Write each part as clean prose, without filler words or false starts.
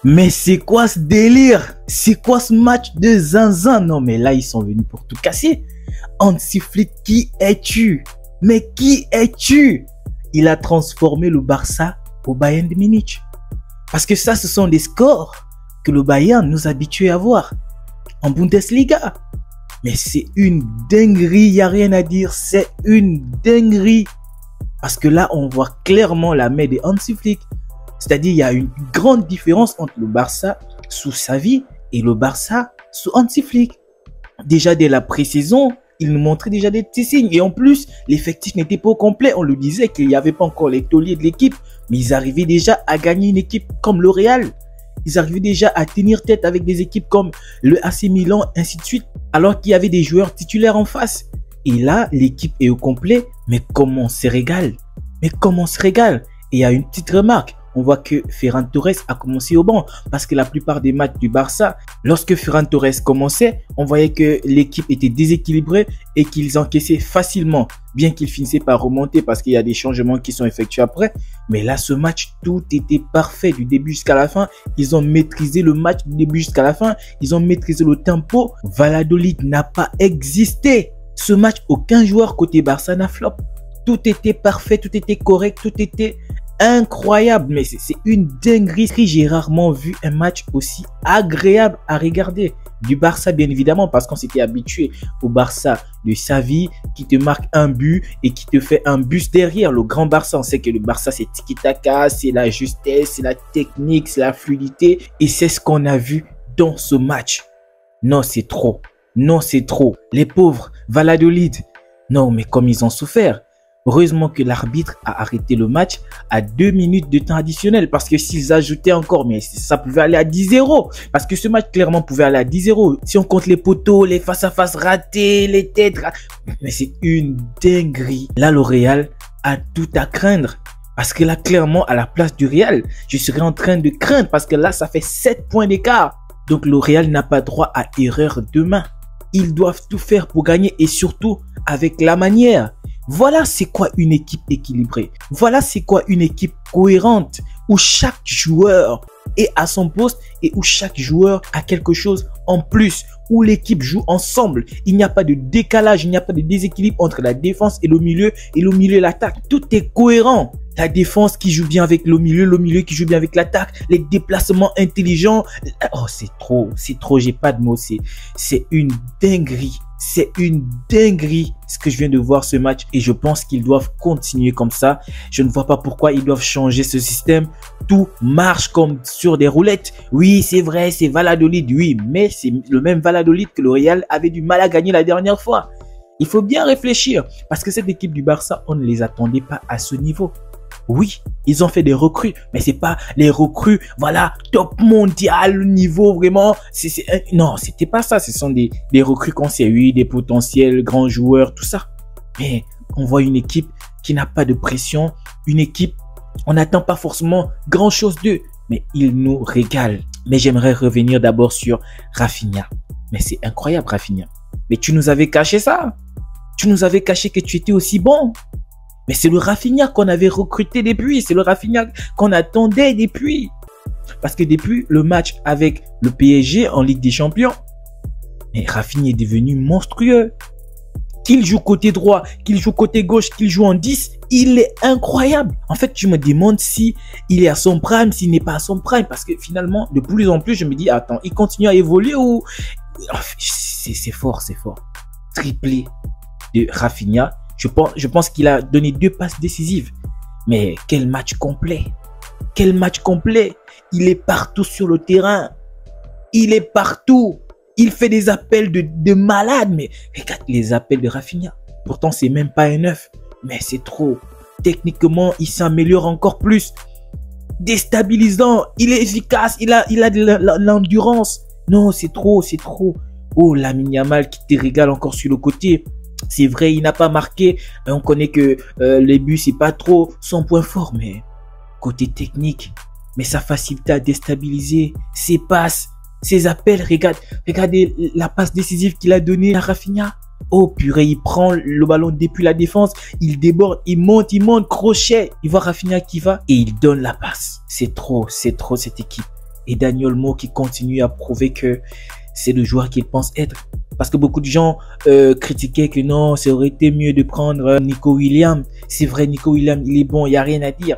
Mais c'est quoi ce délire? C'est quoi ce match de zinzin? Non mais là ils sont venus pour tout casser. Hansi Flick, qui es-tu? Mais qui es-tu? Il a transformé le Barça au Bayern de Munich. Parce que ça, ce sont des scores que le Bayern nous habitue à voir en Bundesliga. Mais c'est une dinguerie, il n'y a rien à dire, c'est une dinguerie. Parce que là, on voit clairement la main de Hansi Flick. C'est-à-dire, il y a une grande différence entre le Barça sous Xavi et le Barça sous Hansi Flick. Déjà, dès la pré-saison, il nous montrait déjà des petits signes. Et en plus, l'effectif n'était pas au complet. On le disait qu'il n'y avait pas encore les tauliers de l'équipe. Mais ils arrivaient déjà à gagner une équipe comme le Real. Ils arrivaient déjà à tenir tête avec des équipes comme le AC Milan, ainsi de suite. Alors qu'il y avait des joueurs titulaires en face. Et là, l'équipe est au complet. Mais comment on se régale? Mais comment on se régale? Et il y a une petite remarque. On voit que Ferran Torres a commencé au banc. Parce que la plupart des matchs du Barça, lorsque Ferran Torres commençait, on voyait que l'équipe était déséquilibrée et qu'ils encaissaient facilement. Bien qu'ils finissaient par remonter parce qu'il y a des changements qui sont effectués après. Mais là, ce match, tout était parfait du début jusqu'à la fin. Ils ont maîtrisé le match du début jusqu'à la fin. Ils ont maîtrisé le tempo. Valladolid n'a pas existé. Ce match, aucun joueur côté Barça n'a flop. Tout était parfait, tout était correct, tout était incroyable. Mais c'est une dinguerie. J'ai rarement vu un match aussi agréable à regarder. Du Barça, bien évidemment, parce qu'on s'était habitué au Barça de Xavi qui te marque un but et qui te fait un bus derrière. Le grand Barça, on sait que le Barça, c'est tiki-taka, c'est la justesse, c'est la technique, c'est la fluidité. Et c'est ce qu'on a vu dans ce match. Non, c'est trop. Non, c'est trop. Les pauvres, Valladolid. Non, mais comme ils ont souffert. Heureusement que l'arbitre a arrêté le match à 2 minutes de temps additionnel. Parce que s'ils ajoutaient encore, mais ça pouvait aller à 10-0. Parce que ce match clairement pouvait aller à 10-0. Si on compte les poteaux, les face-à-face ratés, les têtes ratés. Mais c'est une dinguerie. Là, le Real a tout à craindre. Parce que là, clairement, à la place du Real, je serais en train de craindre. Parce que là, ça fait 7 points d'écart. Donc, le Real n'a pas droit à erreur demain. Ils doivent tout faire pour gagner et surtout avec la manière. Voilà c'est quoi une équipe équilibrée. Voilà c'est quoi une équipe cohérente où chaque joueur est à son poste et où chaque joueur a quelque chose en plus. Où l'équipe joue ensemble. Il n'y a pas de décalage, il n'y a pas de déséquilibre entre la défense et le milieu et l'attaque. Tout est cohérent. La défense qui joue bien avec le milieu qui joue bien avec l'attaque, les déplacements intelligents. Oh, c'est trop, j'ai pas de mots. C'est une dinguerie. C'est une dinguerie ce que je viens de voir ce match et je pense qu'ils doivent continuer comme ça. Je ne vois pas pourquoi ils doivent changer ce système. Tout marche comme sur des roulettes. Oui, c'est vrai, c'est Valladolid, oui, mais c'est le même Valladolid que le Real avait du mal à gagner la dernière fois. Il faut bien réfléchir parce que cette équipe du Barça, on ne les attendait pas à ce niveau. Oui, ils ont fait des recrues, mais c'est pas les recrues, voilà, top mondial, niveau vraiment. Non, c'était pas ça. Ce sont des recrues qu'on sait, oui, des potentiels grands joueurs, tout ça. Mais on voit une équipe qui n'a pas de pression, une équipe, on n'attend pas forcément grand chose d'eux, mais ils nous régalent. Mais j'aimerais revenir d'abord sur Rafinha. Mais c'est incroyable, Rafinha. Mais tu nous avais caché ça. Tu nous avais caché que tu étais aussi bon. Mais c'est le Rafinha qu'on avait recruté depuis. C'est le Rafinha qu'on attendait depuis. Parce que depuis le match avec le PSG en Ligue des Champions, mais Rafinha est devenu monstrueux. Qu'il joue côté droit, qu'il joue côté gauche, qu'il joue en 10, il est incroyable. En fait, je me demande si il est à son prime, s'il n'est pas à son prime. Parce que finalement, de plus en plus, je me dis, attends, il continue à évoluer ou... C'est fort, c'est fort. Triplé de Rafinha. Je pense qu'il a donné 2 passes décisives. Mais quel match complet. Quel match complet. Il est partout sur le terrain. Il est partout. Il fait des appels de malade. Mais regarde les appels de Rafinha. Pourtant, c'est même pas un 9. Mais c'est trop. Techniquement, il s'améliore encore plus. Déstabilisant. Il est efficace. Il a de l'endurance. Non, c'est trop, c'est trop. Oh, Lamine Yamal qui te régale encore sur le côté. C'est vrai, il n'a pas marqué. On connaît que les buts, c'est pas trop son point fort. Mais côté technique, mais sa facilité à déstabiliser, ses passes, ses appels. Regardez la passe décisive qu'il a donnée à Rafinha. Oh purée, il prend le ballon depuis la défense. Il déborde, il monte, crochet. Il voit Rafinha qui va et il donne la passe. C'est trop cette équipe. Et Dani Olmo qui continue à prouver que c'est le joueur qu'il pense être. Parce que beaucoup de gens critiquaient que non, ça aurait été mieux de prendre Nico Williams. C'est vrai, Nico Williams, il est bon, il n'y a rien à dire.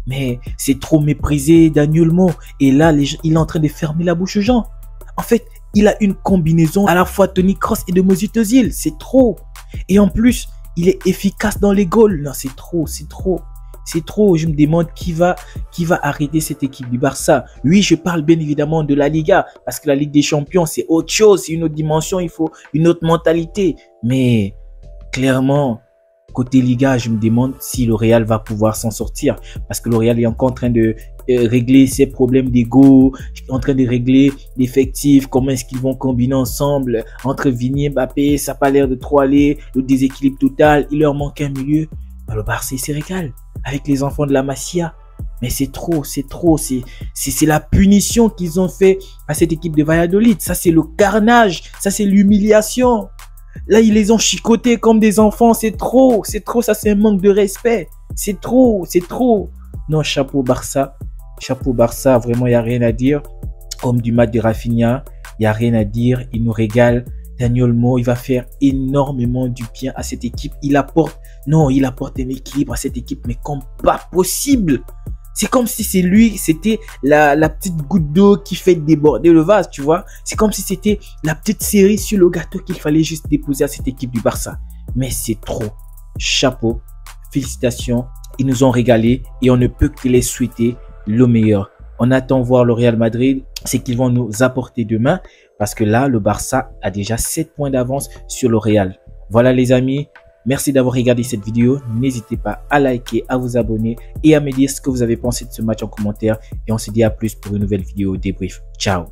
Mais c'est trop méprisé Dani Olmo. Et là, il est en train de fermer la bouche aux gens. En fait, il a une combinaison à la fois Toni Kroos et de Mesut Özil. C'est trop. Et en plus, il est efficace dans les goals. Non, c'est trop, c'est trop. C'est trop. Je me demande qui va arrêter cette équipe du Barça. Oui, je parle bien évidemment de la Liga. Parce que la Ligue des Champions, c'est autre chose. C'est une autre dimension. Il faut une autre mentalité. Mais clairement, côté Liga, je me demande si le Real va pouvoir s'en sortir. Parce que le Real est encore en train de régler ses problèmes d'ego, en train de régler l'effectif, comment est-ce qu'ils vont combiner ensemble entre Vini et Mbappé, ça n'a pas l'air de trop aller, le déséquilibre total, il leur manque un milieu. Ben, le Barça se régale avec les enfants de la Masia. Mais c'est trop, c'est la punition qu'ils ont fait à cette équipe de Valladolid. Ça, c'est le carnage, ça, c'est l'humiliation. Là, ils les ont chicotés comme des enfants. C'est trop, ça, c'est un manque de respect. C'est trop. Non, chapeau Barça, vraiment, il n'y a rien à dire. Homme du match de Rafinha, il n'y a rien à dire. Il nous régale. Dani Olmo, il va faire énormément du bien à cette équipe. Il apporte un équilibre à cette équipe, mais comme pas possible. C'est comme si c'était la petite goutte d'eau qui fait déborder le vase, tu vois. C'est comme si c'était la petite cerise sur le gâteau qu'il fallait juste déposer à cette équipe du Barça. Mais c'est trop. Chapeau. Félicitations. Ils nous ont régalé et on ne peut que les souhaiter le meilleur. On attend voir le Real Madrid, c'est qu'ils vont nous apporter demain. Parce que là, le Barça a déjà 7 points d'avance sur le Real. Voilà les amis. Merci d'avoir regardé cette vidéo. N'hésitez pas à liker, à vous abonner et à me dire ce que vous avez pensé de ce match en commentaire. Et on se dit à plus pour une nouvelle vidéo débrief. Ciao.